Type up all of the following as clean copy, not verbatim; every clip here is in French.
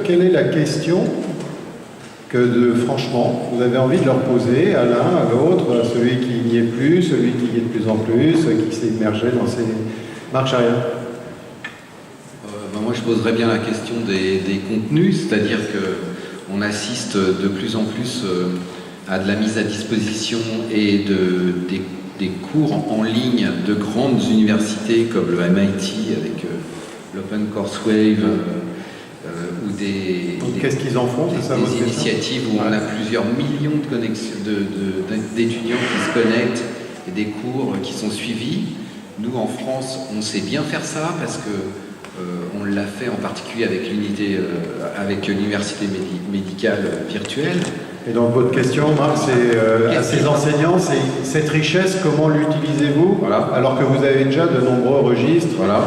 quelle est la question franchement, vous avez envie de leur poser à l'un, à l'autre, à celui qui n'y est plus, celui qui y est de plus en plus, qui s'est immergé dans ces marches arrière? Moi, je poserais bien la question des contenus, c'est-à-dire qu'on assiste de plus en plus à de la mise à disposition et des cours en ligne de grandes universités comme le MIT avec l'Open Coursewave ou qu'est-ce qu'ils en font, c'est ça, des initiatives où on a plusieurs millions de connexions d'étudiants qui se connectent et des cours qui sont suivis. Nous, en France, on sait bien faire ça parce que on l'a fait en particulier avec l'université médicale virtuelle. Et donc votre question, Marc, c'est à ces enseignants, c'est cette richesse, comment l'utilisez-vous, voilà, alors que vous avez déjà de nombreux registres, voilà,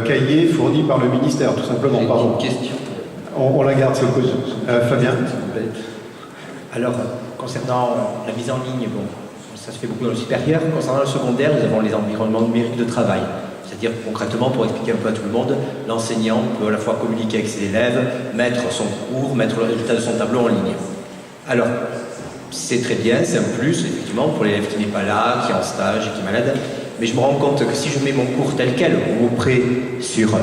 cahiers fournis par le ministère, tout simplement. Pardon. Une question. On la garde, ce coup. Fabien. Alors, concernant la mise en ligne, bon, ça se fait beaucoup dans le supérieur. Concernant le secondaire, nous avons les environnements numériques de travail. C'est-à-dire, concrètement, pour expliquer un peu à tout le monde, l'enseignant peut à la fois communiquer avec ses élèves, mettre son cours, mettre le résultat de son tableau en ligne. Alors, c'est très bien, c'est un plus, effectivement, pour l'élève qui n'est pas là, qui est en stage, qui est malade. Mais je me rends compte que si je mets mon cours tel quel, ou auprès sur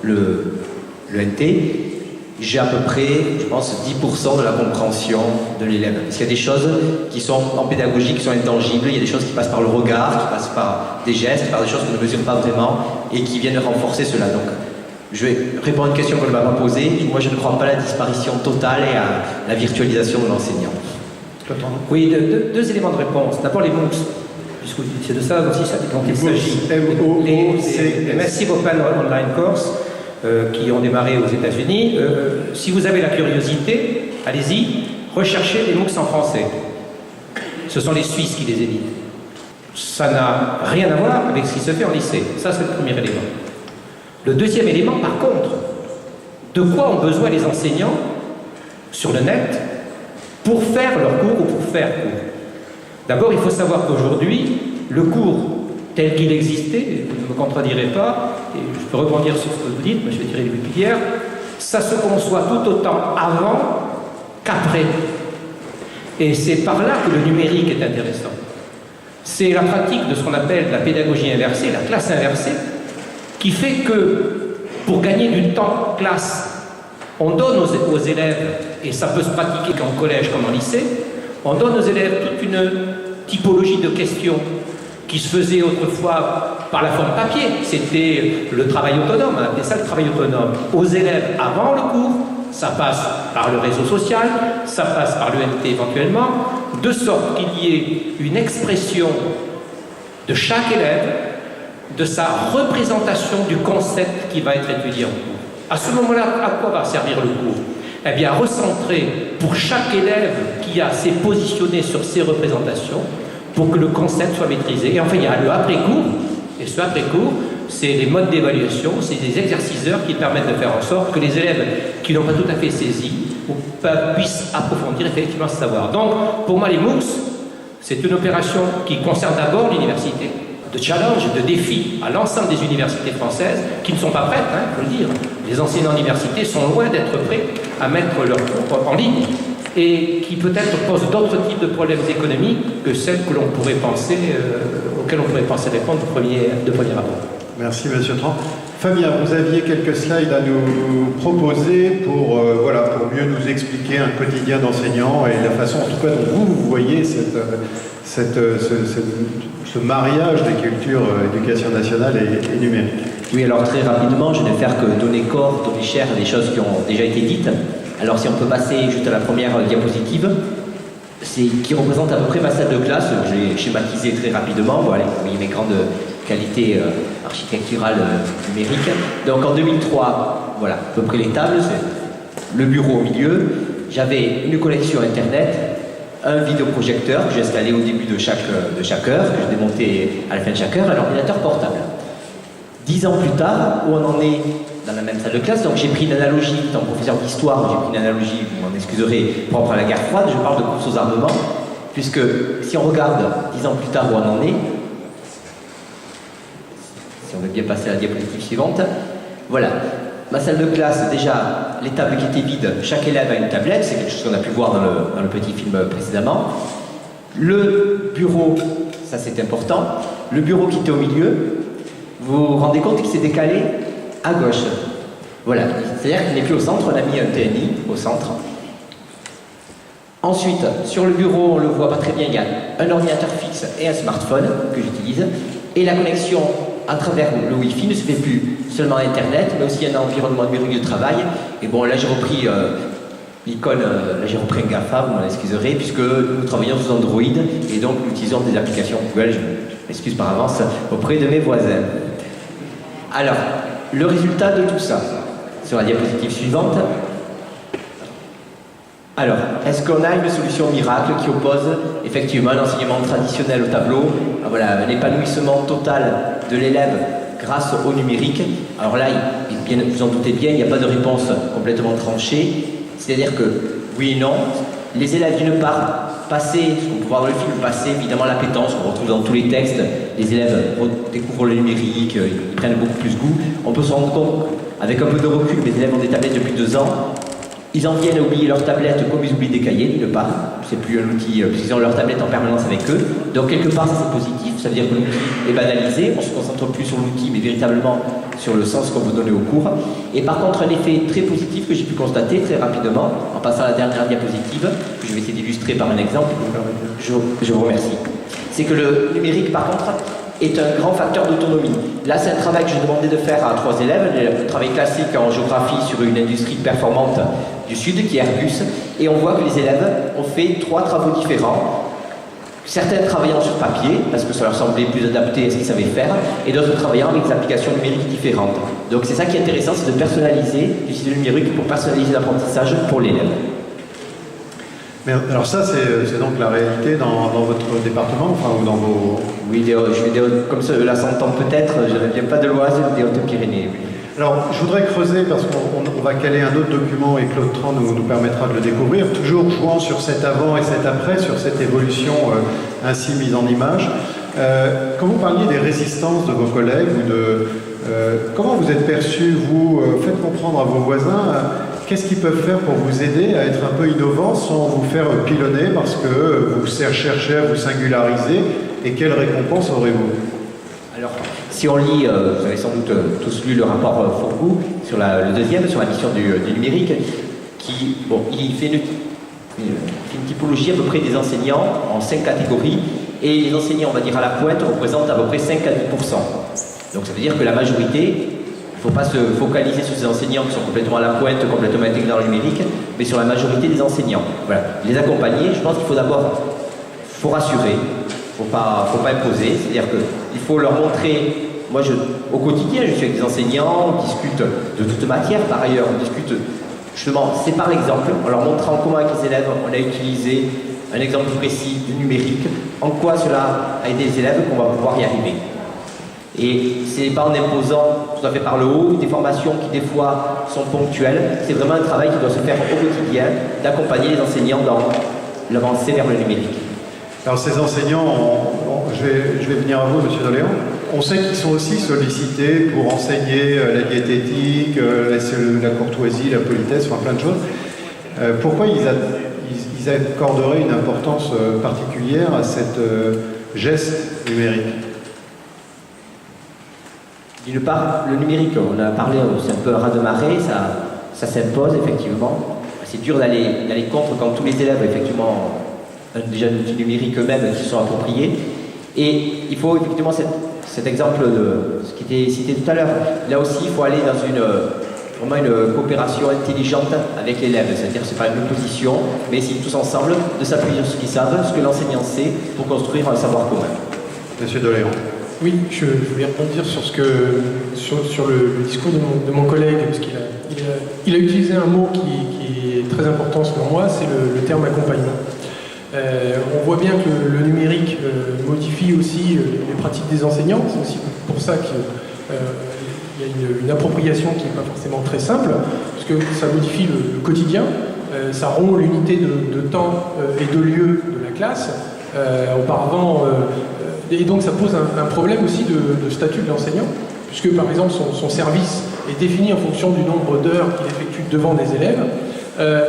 le NT, j'ai à peu près, je pense, 10% de la compréhension de l'élève. Parce qu'il y a des choses qui sont en pédagogie, qui sont intangibles, il y a des choses qui passent par le regard, qui passent par des gestes, par des choses qu'on ne mesure pas vraiment, et qui viennent renforcer cela. Donc, je vais répondre à une question qu'on ne m'a pas posée. Moi, je ne crois pas à la disparition totale et à la virtualisation de l'enseignant. Oui, deux éléments de réponse. D'abord, les MOOCs, puisque c'est de ça aussi dont il s'agit. Les Massive Open Online Course, qui ont démarré aux États-Unis. Si vous avez la curiosité, allez-y, recherchez les MOOCs en français. Ce sont les Suisses qui les éditent. Ça n'a rien à voir avec ce qui se fait en lycée. Ça, c'est le premier élément. Le deuxième élément, par contre, de quoi ont besoin les enseignants sur le net pour faire leur cours ou pour faire cours? D'abord, il faut savoir qu'aujourd'hui, le cours tel qu'il existait, vous ne me contredirez pas, et je peux rebondir sur ce que vous dites, mais je vais tirer les pilières, ça se conçoit tout autant avant qu'après. Et c'est par là que le numérique est intéressant. C'est la pratique de ce qu'on appelle la pédagogie inversée, la classe inversée, qui fait que, pour gagner du temps classe, on donne aux élèves, et ça peut se pratiquer qu'en collège comme en lycée, on donne aux élèves toute une typologie de questions qui se faisait autrefois par la forme papier. C'était le travail autonome, on appelait ça le travail autonome. Aux élèves avant le cours, ça passe par le réseau social, ça passe par l'ENT éventuellement, de sorte qu'il y ait une expression de chaque élève, de sa représentation du concept qui va être étudié en cours. À ce moment-là, à quoi va servir le cours? Eh bien, à recentrer pour chaque élève qui s'est positionné sur ses représentations pour que le concept soit maîtrisé. Et enfin, il y a le après-cours, et ce après-cours, c'est les modes d'évaluation, c'est des exerciceurs qui permettent de faire en sorte que les élèves qui n'ont pas tout à fait saisi puissent approfondir effectivement ce savoir. Donc, pour moi, les MOOCs, c'est une opération qui concerne d'abord l'université, de challenge, de défi à l'ensemble des universités françaises qui ne sont pas prêtes, il faut le dire. Les enseignants d'université sont loin d'être prêts à mettre leurs cours en ligne et qui peut-être posent d'autres types de problèmes économiques que celles que l'on pourrait penser, auxquelles on pourrait penser répondre de premier abord. Merci, Monsieur Tran. Fabien, vous aviez quelques slides à nous proposer pour mieux nous expliquer un quotidien d'enseignant et la façon, en tout cas, dont vous voyez ce mariage des cultures éducation nationale et numérique. Oui, alors très rapidement, je ne vais faire que donner corps, donner chair à des choses qui ont déjà été dites. Alors si on peut passer juste à la première diapositive, qui représente à peu près ma salle de classe, j'ai schématisé très rapidement, voilà, vous voyez mes grandes qualités architecturales numériques. Donc en 2003, voilà, à peu près les tables, c'est le bureau au milieu, j'avais une connexion internet, un vidéoprojecteur que j'ai installé au début de chaque heure, que je démontais à la fin de chaque heure, un ordinateur portable. 10 ans plus tard, où on en est dans la même salle de classe, donc j'ai pris une analogie, étant professeur d'histoire, j'ai pris une analogie, vous m'en excuserez, propre à la guerre froide, je parle de course aux armements, puisque si on regarde 10 ans plus tard où on en est, si on veut bien passer à la diapositive suivante, voilà, ma salle de classe, déjà, les tables qui étaient vides, chaque élève a une tablette, c'est quelque chose qu'on a pu voir dans le petit film précédemment. Le bureau, ça c'est important, le bureau qui était au milieu, vous vous rendez compte qu'il s'est décalé à gauche. Voilà, c'est-à-dire qu'il n'est plus au centre, on a mis un TNI au centre. Ensuite, sur le bureau, on le voit pas très bien, il y a un ordinateur fixe et un smartphone que j'utilise. Et la connexion à travers le Wi-Fi ne se fait plus seulement à Internet, mais aussi un environnement numérique de travail. Et bon, là j'ai repris l'icône, là j'ai repris un GAFA, vous m'en excuserez, puisque nous travaillons sous Android et donc nous utilisons des applications Google, je m'excuse par avance, auprès de mes voisins. Alors, le résultat de tout ça, sur la diapositive suivante. Alors, est-ce qu'on a une solution miracle qui oppose effectivement l'enseignement traditionnel au tableau, voilà, l'épanouissement total de l'élève grâce au numérique? Alors là, bien, vous en doutez bien, il n'y a pas de réponse complètement tranchée. C'est-à-dire que, oui et non, les élèves d'une part passer, ce qu'on peut voir dans le film, passer évidemment l'appétence qu'on retrouve dans tous les textes, les élèves découvrent le numérique, ils prennent beaucoup plus goût. On peut se rendre compte, avec un peu de recul, les élèves ont des tablettes depuis 2 ans, ils en viennent à oublier leur tablette comme ils oublient des cahiers, d'une part, c'est plus un outil, puisqu'ils ont leur tablette en permanence avec eux. Donc quelque part ça c'est positif, ça veut dire que l'outil est banalisé, on se concentre plus sur l'outil mais véritablement sur le sens qu'on veut donner au cours. Et par contre un effet très positif que j'ai pu constater très rapidement, en passant à la dernière diapositive, que je vais essayer d'illustrer par un exemple, je vous remercie. C'est que le numérique par contre est un grand facteur d'autonomie. Là, c'est un travail que j'ai demandé de faire à 3 élèves, un travail classique en géographie sur une industrie performante du Sud, qui est Airbus, et on voit que les élèves ont fait 3 travaux différents. Certains travaillant sur papier, parce que ça leur semblait plus adapté à ce qu'ils savaient faire, et d'autres travaillant avec des applications numériques différentes. Donc c'est ça qui est intéressant, c'est de personnaliser, d'utiliser le numérique pour personnaliser l'apprentissage pour l'élève. Mais alors ça, c'est donc la réalité dans votre département, enfin, ou dans vos... Oui, je vais comme ça, là s'entend peut-être, je ne viens pas de l'Oise, des Hautes-Pyrénées. Oui. Alors, je voudrais creuser, parce qu'on va caler un autre document et Claude Tran nous permettra de le découvrir, toujours jouant sur cet avant et cet après, sur cette évolution ainsi mise en image. Quand vous parliez des résistances de vos collègues, comment vous êtes perçu, vous faites comprendre à vos voisins qu'est-ce qu'ils peuvent faire pour vous aider à être un peu innovants sans vous faire pilonner parce que vous cherchez à vous singulariser, et quelle récompense aurez-vous? Alors, si on lit, vous avez sans doute tous lu le rapport Fourgou, sur le deuxième, sur la mission du numérique, qui, bon, il fait une typologie à peu près des enseignants en 5 catégories, et les enseignants, on va dire à la pointe, représentent à peu près 5 à 10%. Donc ça veut dire que la majorité, il ne faut pas se focaliser sur ces enseignants qui sont complètement à la pointe, complètement intégrés dans le numérique, mais sur la majorité des enseignants. Voilà. Les accompagner, je pense qu'il faut d'abord rassurer, il ne faut pas imposer, c'est-à-dire qu'il faut leur montrer, moi au quotidien je suis avec des enseignants, on discute de toute matière, par ailleurs on discute justement, c'est par exemple, en leur montrant comment avec les élèves on a utilisé un exemple précis du numérique, en quoi cela a aidé les élèves qu'on va pouvoir y arriver. Et c'est pas en imposant tout à fait par le haut, des formations qui des fois sont ponctuelles, c'est vraiment un travail qui doit se faire au quotidien, d'accompagner les enseignants dans l'avancée vers le numérique. Alors ces enseignants, je vais venir à vous, Monsieur Doléan. On sait qu'ils sont aussi sollicités pour enseigner la diététique, la courtoisie, la politesse, enfin plein de choses. Pourquoi ils accorderaient une importance particulière à cette geste numérique? D'une part, le numérique, on en a parlé, c'est un peu un ras-de-marée, ça s'impose effectivement. C'est dur d'aller contre quand tous les élèves, effectivement, ont déjà un outil numérique eux-mêmes qui sont appropriés. Et il faut effectivement cet exemple de ce qui était cité tout à l'heure. Là aussi, il faut aller dans vraiment une coopération intelligente avec l'élève. C'est-à-dire que ce n'est pas une opposition, mais essayer tous ensemble de s'appuyer sur ce qu'ils savent, ce que l'enseignant sait, pour construire un savoir commun. Monsieur Doléan. Oui, je voulais rebondir sur le discours de mon collègue, parce qu'il a utilisé un mot qui est très important selon moi, c'est le terme accompagnement. On voit bien que le numérique modifie aussi les pratiques des enseignants, c'est aussi pour ça qu'il y a une appropriation qui n'est pas forcément très simple, parce que ça modifie le quotidien, ça rompt l'unité de temps et de lieu de la classe. Auparavant, et donc ça pose un problème aussi de statut de l'enseignant, puisque par exemple son service est défini en fonction du nombre d'heures qu'il effectue devant des élèves.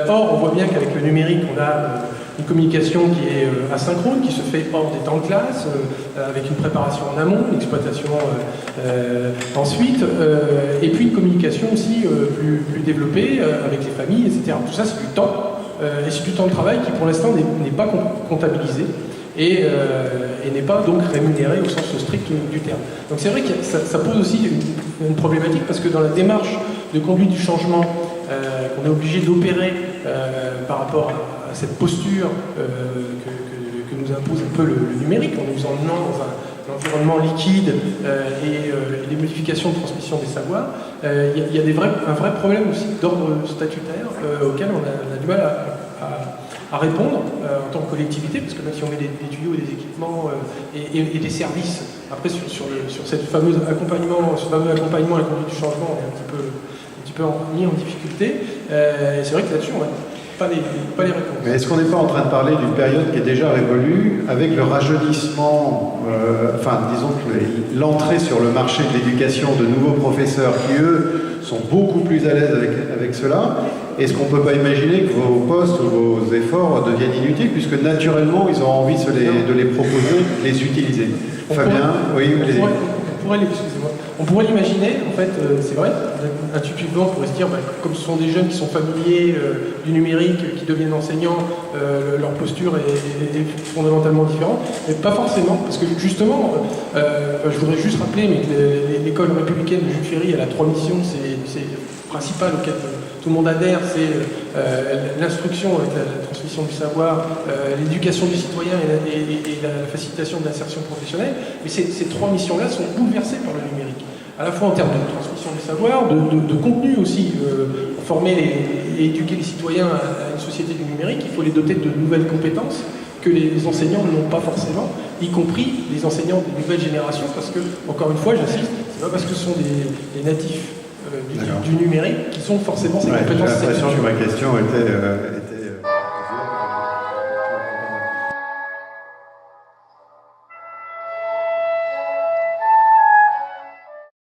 Or, on voit bien qu'avec le numérique, on a une communication qui est asynchrone, qui se fait hors des temps de classe, avec une préparation en amont, une exploitation ensuite, et puis une communication aussi plus développée avec les familles, etc. Tout ça, c'est du temps, et c'est du temps de travail qui, pour l'instant, n'est pas comptabilisé et n'est pas donc rémunéré au sens strict du terme. Donc c'est vrai que ça pose aussi une problématique, parce que dans la démarche de conduite du changement qu'on est obligé d'opérer par rapport à cette posture que nous impose un peu le numérique, en nous emmenant dans un environnement liquide et les modifications de transmission des savoirs, il y a un vrai problème aussi d'ordre statutaire auquel on a du mal à répondre en tant que collectivité, parce que même si on met des tuyaux et des équipements et des services, après sur cette fameuse accompagnement, ce fameux accompagnement à la conduite du changement, on est un petit peu mis en difficulté. C'est vrai que là-dessus, on n'a pas les réponses. Mais est-ce qu'on n'est pas en train de parler d'une période qui est déjà révolue, avec le rajeunissement, disons que l'entrée sur le marché de l'éducation de nouveaux professeurs qui, eux, sont beaucoup plus à l'aise avec cela? Est-ce qu'on ne peut pas imaginer que vos postes ou vos efforts deviennent inutiles, puisque naturellement, ils ont envie de les proposer, de les utiliser? Fabien, oui, allez-y. On pourrait l'imaginer, en fait, c'est vrai, intuitivement, on pourrait se dire, comme ce sont des jeunes qui sont familiers du numérique, qui deviennent enseignants, leur posture est fondamentalement différente, mais pas forcément, parce que justement, je voudrais juste rappeler que l'école républicaine de Jules Ferry, elle a 3 missions, c'est principales auxquelles tout le monde adhère, c'est l'instruction avec la transmission du savoir, l'éducation du citoyen et la facilitation de l'insertion professionnelle. Mais ces 3 missions-là sont bouleversées par le numérique, à la fois en termes de transmission du savoir, de contenu aussi, former et éduquer les citoyens à une société du numérique. Il faut les doter de nouvelles compétences que les enseignants n'ont pas forcément, y compris les enseignants des nouvelles générations, parce que, encore une fois, j'insiste, c'est pas parce que ce sont des natifs du numérique qui sont forcément ces compétences. J'ai l'impression que ma question était